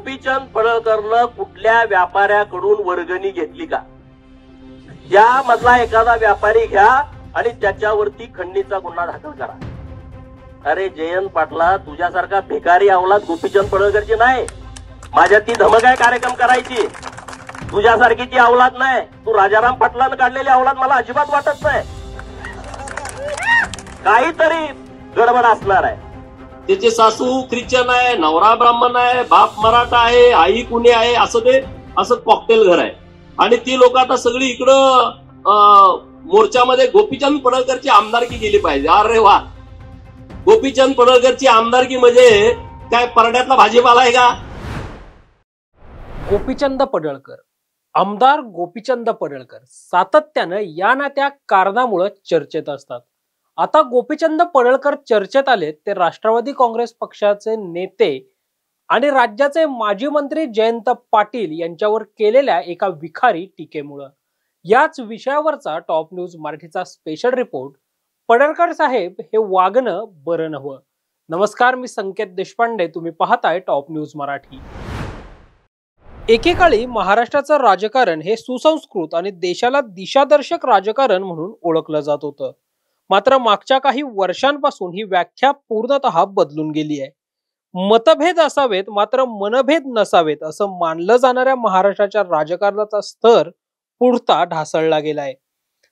गोपीचंद पडळकरनं कुठल्या व्यापाऱ्याकडून वर्गणी घेतली का? या मधला एखादा व्यापारी घ्या आणि त्याच्यावरती खंडणीचा गुन्हा दाखल करा. अरे जयंत पाटला, तुझ्यासारखा भिकारी अवलाद गोपीचंद पडळकरची नाही. माझ्या ती धमक आहे कार्यक्रम करायची. तुझ्यासारखी ती अवलाद नाही. तू राजाराम पाटलानं काढलेली अवलाद मला अजिबात वाटत नाही. काहीतरी गडबड असणार आहे. त्याचे सासू ख्रिश्चन आहे, नवरा ब्राह्मण आहे, बाप मराठा आहे, आई कुणी आहे, असं कॉकटेल घर आहे. आणि ती लोक आता सगळी इकडं मोर्चामध्ये गोपीचंद पडळकरची आमदारकी गेली पाहिजे. अरे वा, गोपीचंद पडळकरची आमदारकी म्हणजे काय परड्यातला भाजीपाला आहे का? गोपीचंद पडळकर, आमदार गोपीचंद पडळकर सातत्यानं या ना त्या कारणामुळे चर्चेत असतात. आता गोपीचंद पडळकर चर्चेत आले ते राष्ट्रवादी काँग्रेस पक्षाचे नेते आणि राज्याचे माजी मंत्री जयंत पाटील यांच्यावर केलेल्या एका विखारी टीकेमुळे. याच विषयावरचा टॉप न्यूज मराठीचा स्पेशल रिपोर्ट, पडळकर साहेब हे वागणं बरं नव्हं. नमस्कार, मी संकेत देशपांडे, तुम्ही पाहताय टॉप न्यूज मराठी. एकेकाळी महाराष्ट्राचं राजकारण हे सुसंस्कृत आणि देशाला दिशादर्शक राजकारण म्हणून ओळखलं जात होतं. मात्र मागच्या काही वर्षांपासून ही व्याख्या पूर्णतः बदलून गेली आहे. मतभेद असावेत मात्र मनभेद नसावेत असं मानलं जाणाऱ्या महाराष्ट्राच्या राजकारणाचा स्तर पुढता ढासळला गेलाय.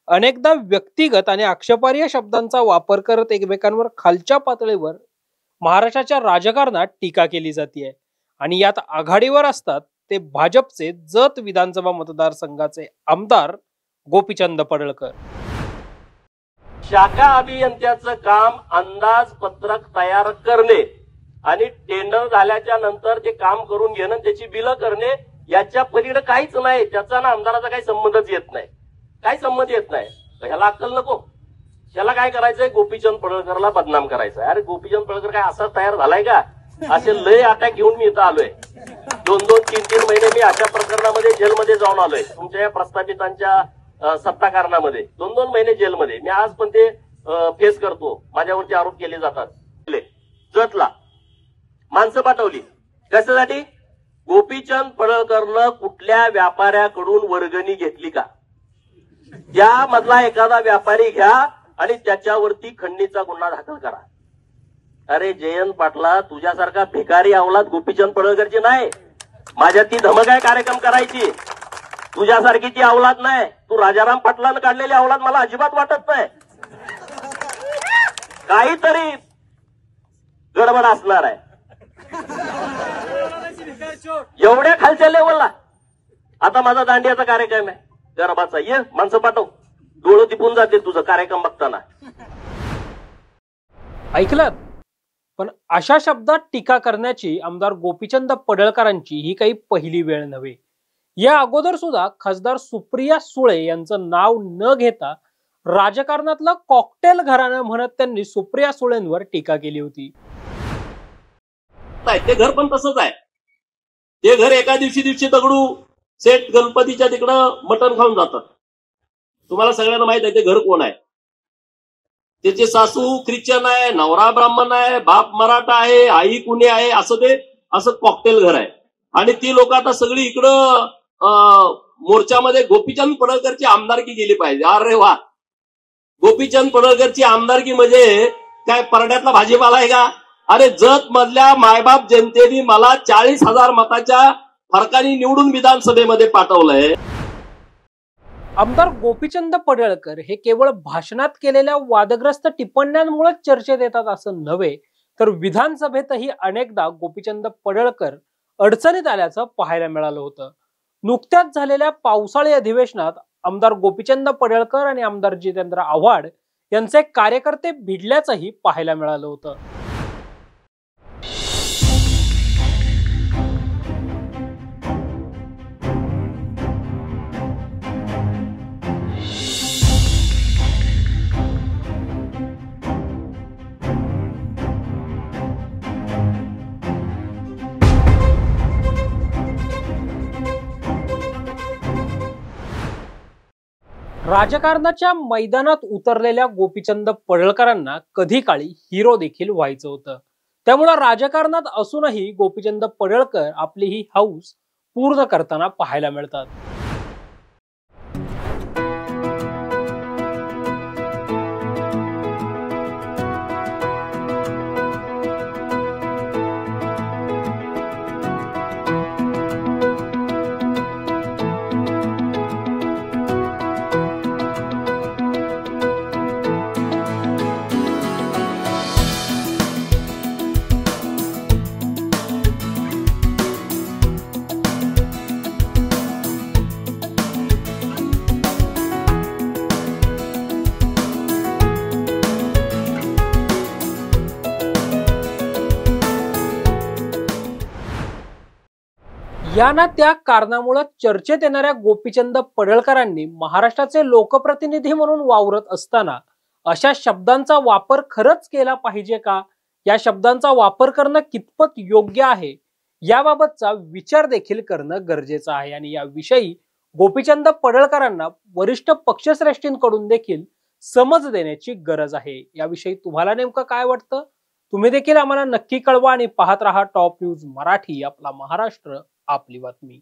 अनेकदा व्यक्तिगत आणि आक्षेपार्ह शब्दांचा वापर करत एकमेकांवर खालच्या पातळीवर महाराष्ट्राच्या राजकारणात टीका केली जाते. आणि यात आघाडीवर असतात ते भाजपचे जत विधानसभा मतदारसंघाचे आमदार गोपीचंद पडळकर. शाखा अभियंत्याचं काम अंदाजपत्रक तयार करणे आणि टेंडर झाल्याच्या नंतर ते काम करून घेणं, त्याची बिलं करणे, याच्या पलीकडे काहीच नाही. त्याचा ना आमदाराचा काही संबंधच येत नाही. काही संबंध येत नाही. ह्याला अक्कल नको. ह्याला काय करायचंय? गोपीचंद पडळकरला बदनाम करायचंय. अरे गोपीचंद पडळकर काय असाच तयार झालाय का? असे लय अटॅक घेऊन मी इथं आलोय. 2-2, 3-3 महिने मी अशा प्रकरणामध्ये जेलमध्ये जाऊन आलोय. तुमच्या या प्रस्थापितांच्या सत्ता कारणामध्ये 2-2 महिने जेलमध्ये मी आज पण ते फेस करतो. माझ्यावरती आरोप केले जातात. जतला माणसं पाठवली कशासाठी? गोपीचंद पडळकरनं कुठल्या व्यापाऱ्याकडून वर्गणी घेतली का? या मधला एखादा व्यापारी घ्या आणि त्याच्यावरती खंडणीचा गुन्हा दाखल करा. अरे जयंत पाटला, तुझ्यासारखा भिकारी अवलाद गोपीचंद पडळकरची नाही. माझ्या ती धमक आहे कार्यक्रम करायची. तुझ्यासारखी ती अवलाद नाही. तू राजाराम पाटलानं काढलेली अवलाद मला अजिबात वाटत नाही. काहीतरी गडबड असणार आहे. एवढ्या खालच्या लेवलला. आता माझा दांडियाचा कार्यक्रम आहे गरबाचा, ये माणसं पाठव. डोळं तिपून जाते तुझं कार्यक्रम बघताना. ऐकलं? पण अशा शब्दात टीका करण्याची आमदार गोपीचंद पडळकरांची ही काही पहिली वेळ नव्हे. या अगोदर सुद्धा खासदार सुप्रिया सुळे यांचं नाव न घेता राजकारणातलं कॉकटेल घराणं म्हणत त्यांनी सुप्रिया सुळेंवर टीका केली होती. ते घर पण तसंच आहे. ते घर एका दिवशी दगडू सेठ गणपतीच्या तिकडं मटण खाऊन जातात. तुम्हाला सगळ्यांना माहित आहे ते घर कोण आहे. त्याचे सासू ख्रिश्चन आहे, नवरा ब्राह्मण आहे, बाप मराठा आहे, आई कुणी आहे, असं कॉकटेल घर आहे. आणि ती लोक आता सगळी इकडं मोर्चामध्ये गोपीचंद पडळकरची आमदारकी गेली पाहिजे. अरे वा, गोपीचंद पडळकरची आमदारकी म्हणजे काय परड्यातला भाजीपाला आहे का? अरे जत मधल्या मायबाप जनतेने मला 40,000 मताच्या फरकाने निवडून विधानसभेमध्ये पाठवलंय. आमदार गोपीचंद पडळकर हे केवळ भाषणात केलेल्या वादग्रस्त टिप्पण्यांमुळे चर्चेत येतात असं नव्हे, तर विधानसभेतही अनेकदा गोपीचंद पडळकर अडचणीत आल्याचं पाहायला मिळालं होतं. नुकत्याच झालेल्या पावसाळी अधिवेशनात आमदार गोपीचंद पडळकर आणि आमदार जितेंद्र आव्हाड यांचे कार्यकर्ते भिडल्याचंही पाहायला मिळालं होतं. राजकारणाच्या मैदानात उतरलेल्या गोपीचंद पडळकरांना कधी काळी हिरो देखील व्हायचं होतं. त्यामुळे राजकारणात असूनही गोपीचंद पडळकर आपली ही हौस पूर्ण करताना पाहायला मिळतात. या ना त्या कारणामुळे चर्चेत येणाऱ्या गोपीचंद पडळकरांनी महाराष्ट्राचे लोकप्रतिनिधी म्हणून वावरत असताना अशा शब्दांचा वापर खरंच केला पाहिजे का, या शब्दांचा वापर करणं कितपत योग्य आहे याबाबतचा विचार देखील करणं गरजेचं आहे. आणि याविषयी गोपीचंद पडळकरांना वरिष्ठ पक्षश्रेष्ठींकडून देखील समज देण्याची गरज आहे. याविषयी तुम्हाला नेमकं काय वाटतं, तुम्ही देखील आम्हाला नक्की कळवा आणि पाहत रहा टॉप न्यूज मराठी, आपला महाराष्ट्र आपली बातमी.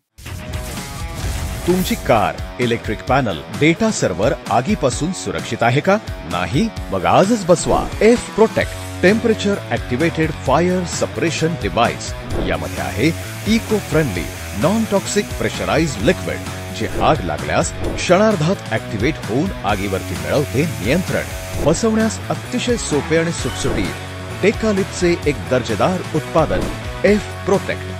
तुमची car, electric panel, data server आगीपासून सुरक्षित आहे का? नाही? मग आजच बसवा F protect temperature activated fire suppression device. यामध्ये आहे eco friendly non toxic pressurised liquid, जे आग लागल्यास क्षणार्धात ऍक्टिव्हेट होऊन आगीवरती मिळवते नियंत्रण. बसवण्यास अतिशय सोपे आणि सुटसुटीत टेकालिपचे एक दर्जेदार उत्पादन एफ प्रोटेक्ट.